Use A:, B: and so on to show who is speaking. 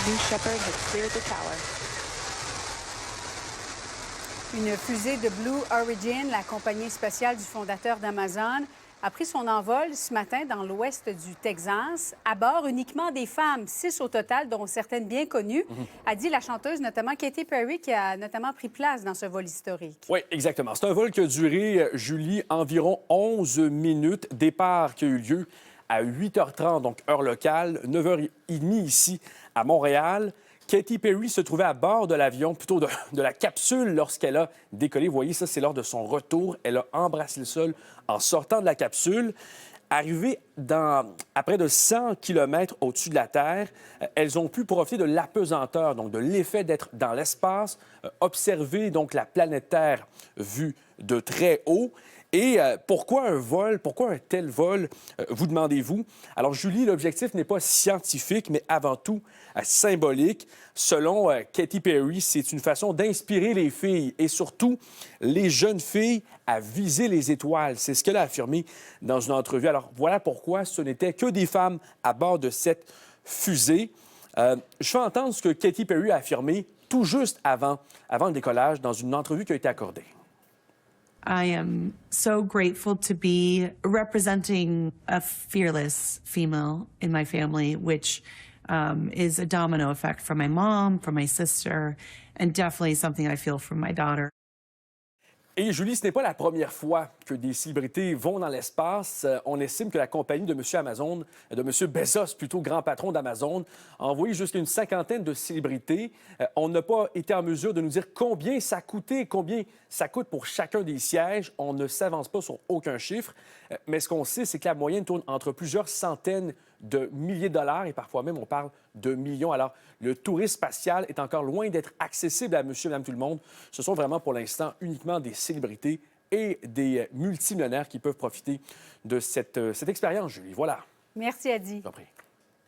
A: New Shepard has cleared the tower.
B: Une fusée de Blue Origin, la compagnie spatiale du fondateur d'Amazon, a pris son envol ce matin dans l'ouest du Texas. À bord, uniquement des femmes, 6 au total, dont certaines bien connues, a dit la chanteuse, notamment Katy Perry, qui a notamment pris place dans ce vol historique.
C: Oui, exactement. C'est un vol qui a duré, Julie, environ 11 minutes. Départ qui a eu lieu à 8h30, donc heure locale, 9h30 ici à Montréal. Katy Perry se trouvait à bord de l'avion, plutôt de la capsule, lorsqu'elle a décollé. Vous voyez, ça, c'est lors de son retour. Elle a embrassé le sol en sortant de la capsule. Arrivée à près de 100 km au-dessus de la Terre, elles ont pu profiter de l'apesanteur, donc de l'effet d'être dans l'espace, observer donc la planète Terre vue de très haut. Et pourquoi un vol, pourquoi un tel vol, vous demandez-vous? Alors, Julie, l'objectif n'est pas scientifique, mais avant tout symbolique. Selon Katy Perry, c'est une façon d'inspirer les filles et surtout les jeunes filles à viser les étoiles. C'est ce qu'elle a affirmé dans une entrevue. Alors, voilà pourquoi ce n'était que des femmes à bord de cette fusée. Je vais entendre ce que Katy Perry a affirmé tout juste avant le décollage dans une entrevue qui a été accordée.
D: I am so grateful to be representing a fearless female in my family, which is a domino effect from my mom, from my sister, and definitely something I feel from my daughter.
C: Et Julie, ce n'est pas la première fois que des célébrités vont dans l'espace. On estime que la compagnie de M. Amazon, de M. Bezos, plutôt grand patron d'Amazon, a envoyé jusqu'à une cinquantaine de célébrités. On n'a pas été en mesure de nous dire combien ça coûtait, combien ça coûte pour chacun des sièges. On ne s'avance pas sur aucun chiffre. Mais ce qu'on sait, c'est que la moyenne tourne entre plusieurs centaines de milliers de dollars et parfois même on parle de millions. Alors, le tourisme spatial est encore loin d'être accessible à monsieur et madame tout le monde. Ce sont vraiment pour l'instant uniquement des célébrités et des multimillionnaires qui peuvent profiter de cette expérience, Julie. Voilà.
B: Merci, Adi.
C: Je vous en prie.